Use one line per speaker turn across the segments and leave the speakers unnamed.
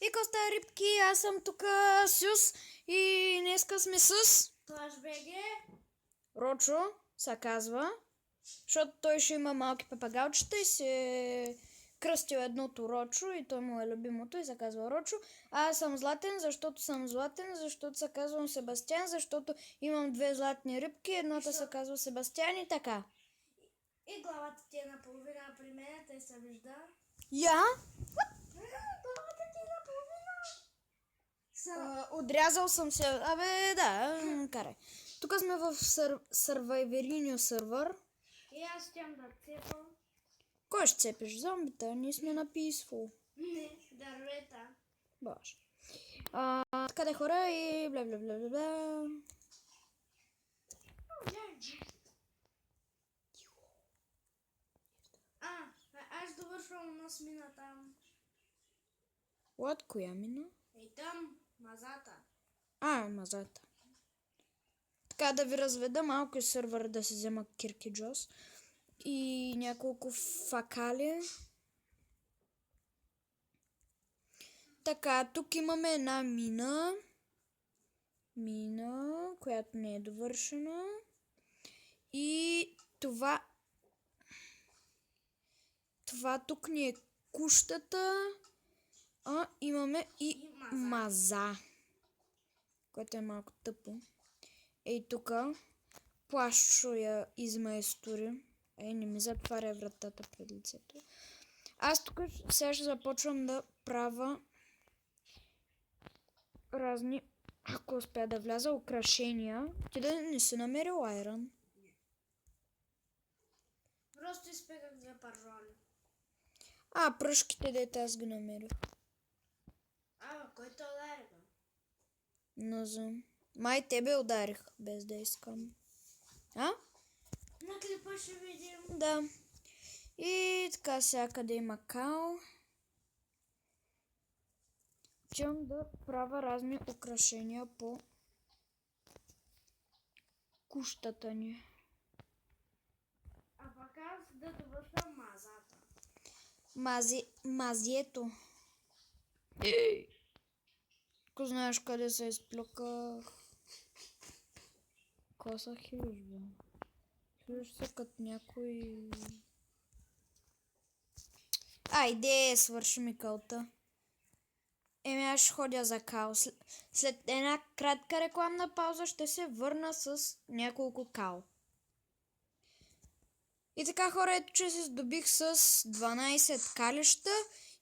И Коста Рибки, аз съм тук Сюс и днеска сме с
Плаш БГ.
Рочо, се казва, защото той ще има малки папагалчета и се кръстил едното Рочо и той му е любимото и се казва Рочо. А аз съм златен, защото съм златен, защото се казвам Себастиан, защото имам две златни рибки, едната се казва Себастиан и така.
И главата ти е наполовина при мен, тъй се вижда.
Я?
Главата ти е наполовина.
Отрязал съм се. Абе, да, карай. Тук сме в Survivor сервер.
И аз щям да цепам.
Кой ще цепиш? Зомбита? Ние сме на Peaceful.
Не, дървета.
Боже. Така да хора и бла бла бла бла бла.
Аз довършвам на смина там.
What? Коя мина?
И там, мазата.
Мазата. Така да ви разведа малко из сервера да се взема Кирки Джос. И няколко факали. Така, тук имаме една мина. Която не е довършена. И това тук ни е кущата. Имаме и маза. Което е малко тъпо. Ей тук Плашчо я измайстори. Не ми затваря вратата пред лицето. Аз тук сега ще започвам да правя разни, ако успя да вляза, украшения. Ти да не си намерил айрон.
Просто изпеках две паржоли.
Пръшките дете аз ги намерих.
Кой те удари, бе?
Не знам. Май тебе ударих, без да искам.
На клипа ще видим.
Да. И така сега къде има кал. Чам да правя разни украшения по кущата ни.
Пък аз да довършвам мазата.
Мазието. Ако знаеш къде се изплюках. Коса хилиш, бе. Хилиш се като някой... Айде, свърши ми кълта. Аз ще ходя за кал. След една кратка рекламна пауза ще се върна с няколко кал. И така, хора, ето че се здобих с 12 калища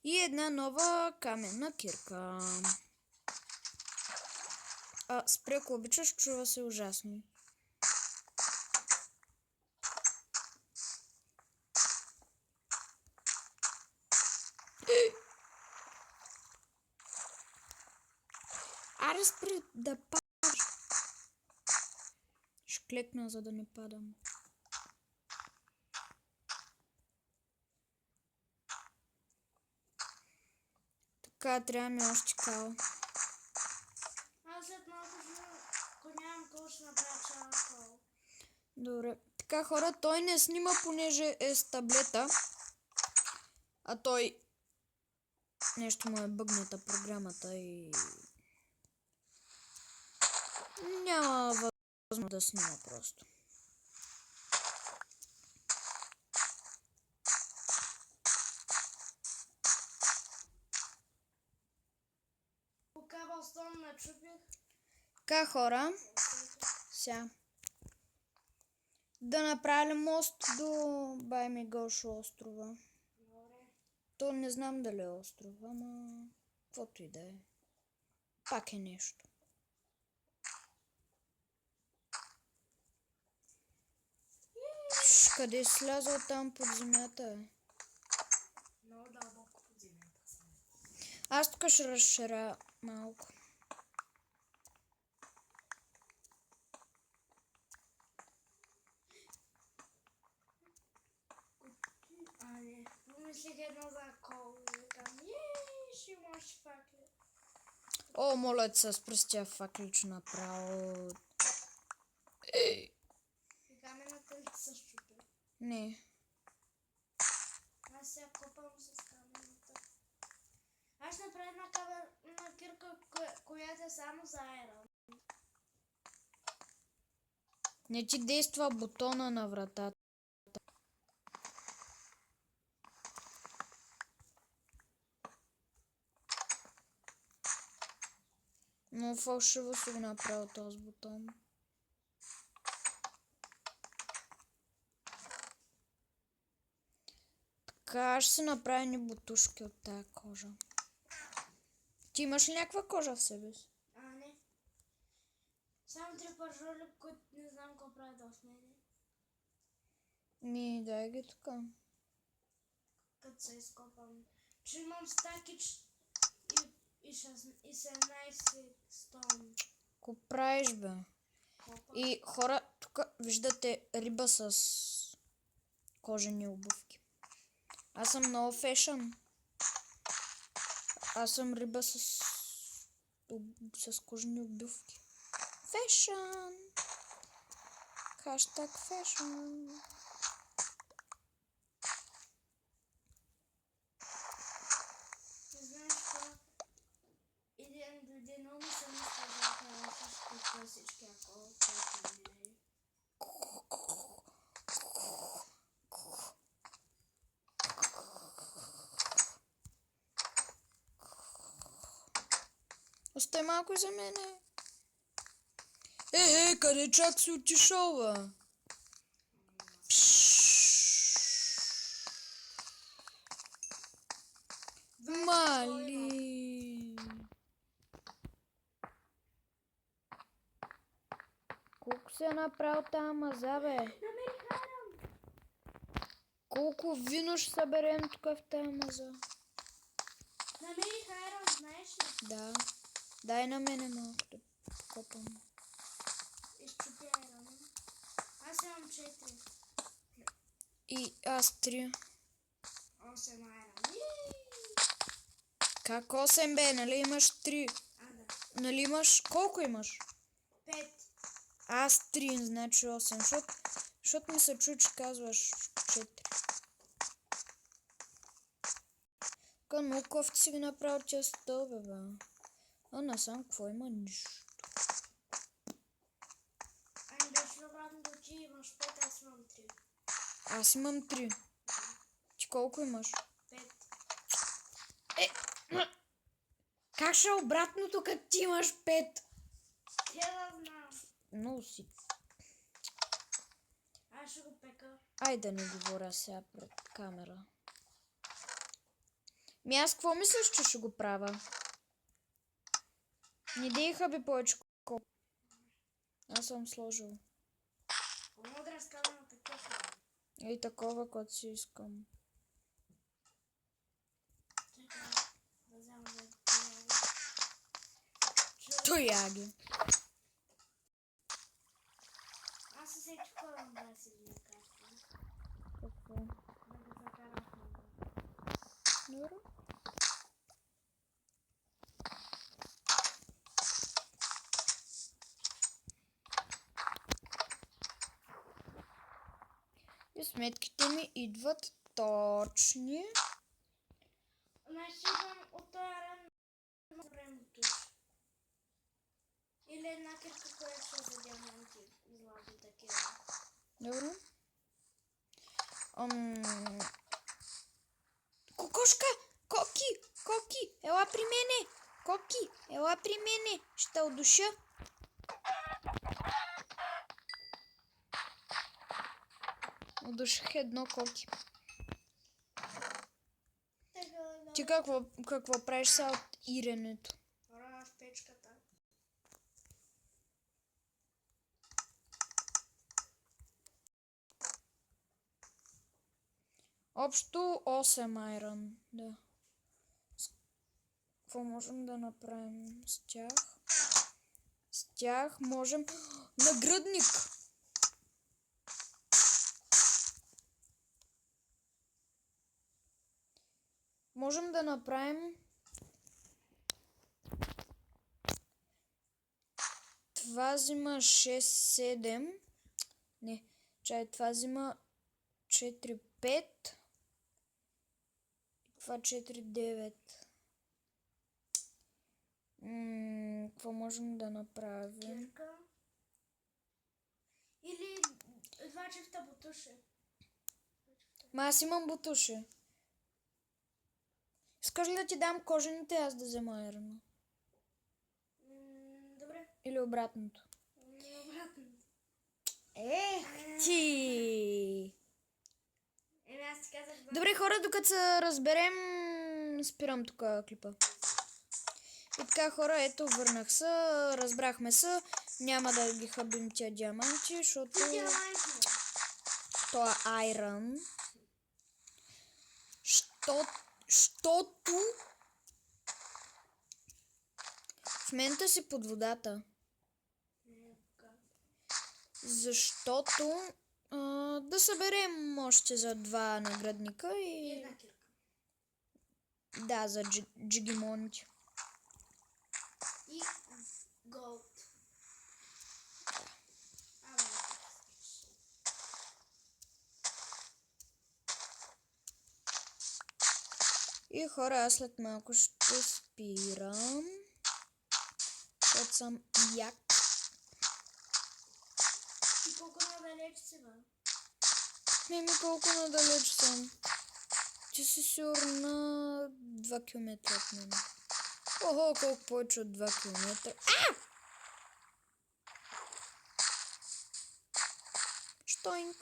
и една нова каменна кирка. Спри, ако обичаш, чува се ужасно. Аре, спри да падаш. Ще клекна, за да не падам. Така, трябва ми още кал.
Аз след малко ако нямам кол, ще направя цяла кол.
Добре. Така, хора, той не снима, понеже е с таблета. А той... нещо му е бъгната програмата и... няма възможност да снима просто.
По кабелстон начупих.
Така, хора, сега да направим мост до Байми Гошо острова.
Добре.
То не знам дали е остров, ама каквото и да е. Пак е нещо. Къде си слязал там под земята, бе?
Много дълбоко под земята съм.
Аз тук ще разширя малко.
Не. Помислих едно за кол. Викам, ще имаш факли.
Моля ти се, спри с тия факлич направо.
И камената ли се щупи?
Не.
Аз сега копам с камената. Аз ще направя една моята е само за айрон.
Не ти действа бутона на вратата. Но фалшиво си го направил този бутон. Така, ще си направя ни бутушки от тая кожа. Ти имаш ли някаква кожа в себе си?
Не. Само 3 пържоли, които не знам какво правят в мене.
Дай ги тук.
Като се изкопам. Че имам стаки и 17 стон.
Ко правиш, бе?
Копа.
И хора, тук виждате риба с кожени обувки. Аз съм много фешън. Аз съм риба с кожени обувки. Фешън! Хаштаг фешън.
Не знаеш какво? Дойде много ми се мисля да правя всички всички, ако това не е.
Остай малко и за мене. Къде чак си отишъл, бе? Мали! Колко се е направил тази маза, бе?
Намерих айрон!
Колко вино ще съберем тук в тази маза?
Намерих айрон, знаеш ли?
Да. Дай на мене малко да копам.
Изчупи айрона. Аз имам 4.
И аз 3.
8 айрон.
Как 8, бе? Нали имаш 3?
Да.
Нали имаш... Колко имаш?
5.
Аз 3, значи 8. Защото ми се чу, че казваш 4. Така, много кофти си ги направил тия стълбе, бе. Насам, какво има? Нищо.
Ами беше обратно да ти имаш 5, аз имам 3.
Аз имам 3. Ти колко имаш?
5.
Как ще е обратното, като ти имаш 5?
Я да знам.
Много си.
Аз ще го пека.
Ай да не говоря сега пред камера. Аз какво мислиш, че ще го правя? Не дейха би повече коп. Аз съм сложил.
Мога да разказвам на такъв.
И такова, което си искам.
Чакай да взема да това.
Тояги.
Аз се сетих какво да му си на карта.
Какво?
Да го закарам в него.
Добре. И сметките ми идват точни.
Значи идвам от този ран на времето. Или една кирка, която ще за диаманти. Злати такива.
Добре. Кокошка! Коки! Ела при мене! Коки! Ела при мене! Ще удуша. Удуших едно коки. Ти какво правиш сега от иренето?
Хора в печката.
Общо 8 айрон. Да. Какво можем да направим с тях? С тях можем... Нагръдник! Можем да направим... Това взима 6-7. Не, чай, това взима 4-5. Това 4-9. Какво можем да направим?
Кирка. Или два чифта бутуши.
Ма аз имам бутуши. Искаш ли да ти дам кожените, аз да взема айрона?
Добре.
Или обратното?
Обратно.
Ех ти!
Аз ти казах да...
Добре, хора, докато се разберем, спирам тук клипа. И така, хора, ето, върнах се, разбрахме се. Няма да ги хабим тия диаманти, защото... То е айрон. Щото... В момента си под водата. Защото... да съберем още за 2 наградника и...
Една кирка.
Да, за джигимонти.
И голд.
И хора, аз след малко ще спирам. Защото съм як.
И колко надалеч си, бе?
Не колко надалеч съм. Ти си сигурно на 2 км от мен. Охо, колко повече от 2 км. Штойнк.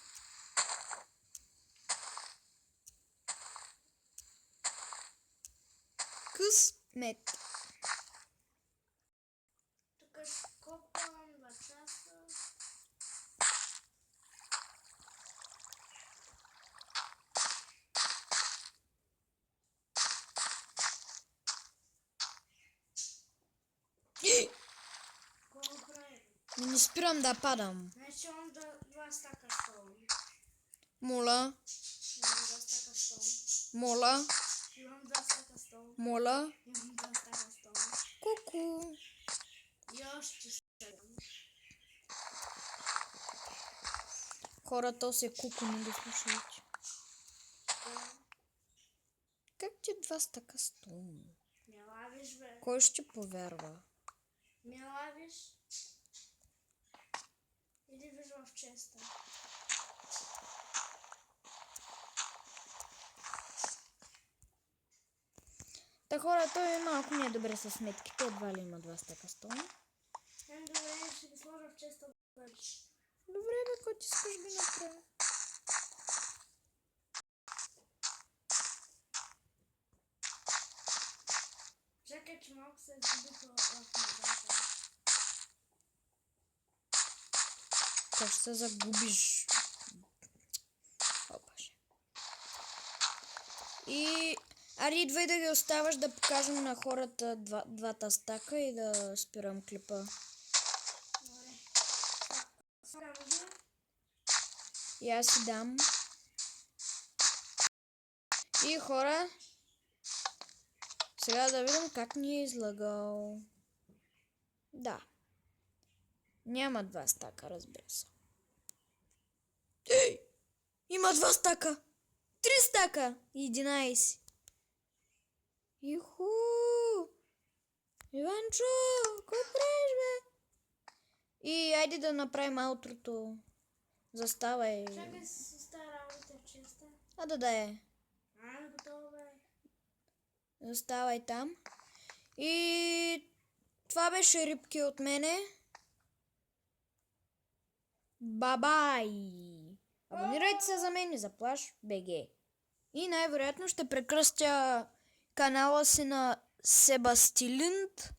Късмет.
Тук ще копам 2 часа. Какво правим?
Не спирам да падам.
Значи имам 2 стака стол.
Моля.
Имам 2 стака стол.
Моля.
Имам 2 стака стол.
Моля.
Имам 2 стака стол.
Ку-ку.
И още 7.
Хората се куку, не го слушайте. Как ти 2 стака стол?
Не лавиш, бе.
Кой ще повярва?
Не лавиш. Иди виж в честа.
Та хора, той е малко не е добре с сметките. Едва ли има 2 стака стол.
Добре, ще ги сложа в честа.
Добре, бе, кой ти искаш ги направи?
Чакай, че малко се изгуби в мазата.
Как ще се загубиш? Опаше. И... Ари, идвай да ги оставаш да покажем на хората двата стака и да спирам клипа.
Добре. Сега може?
И аз си дам. И хора, сега да видим как ни е излагал. Да. Няма 2 стака, разбира се. Ей! Има 2 стака! 3 стака! 11. Иху! Иванчо! Какво правиш, бе? И айде да направим аутрото. Заставай.
Чакай с тази работа в честа.
Да е.
Готово, бе.
Заставай там. И това беше рибки от мене. Бабай! Абонирайте се за мен и за Плаш БГ. И най-вероятно ще прекръстя канала си на Себастилинт,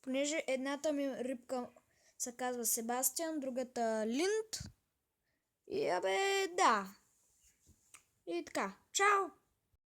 понеже едната ми рибка се казва Себастиан, другата Линд. И да. И така. Чао!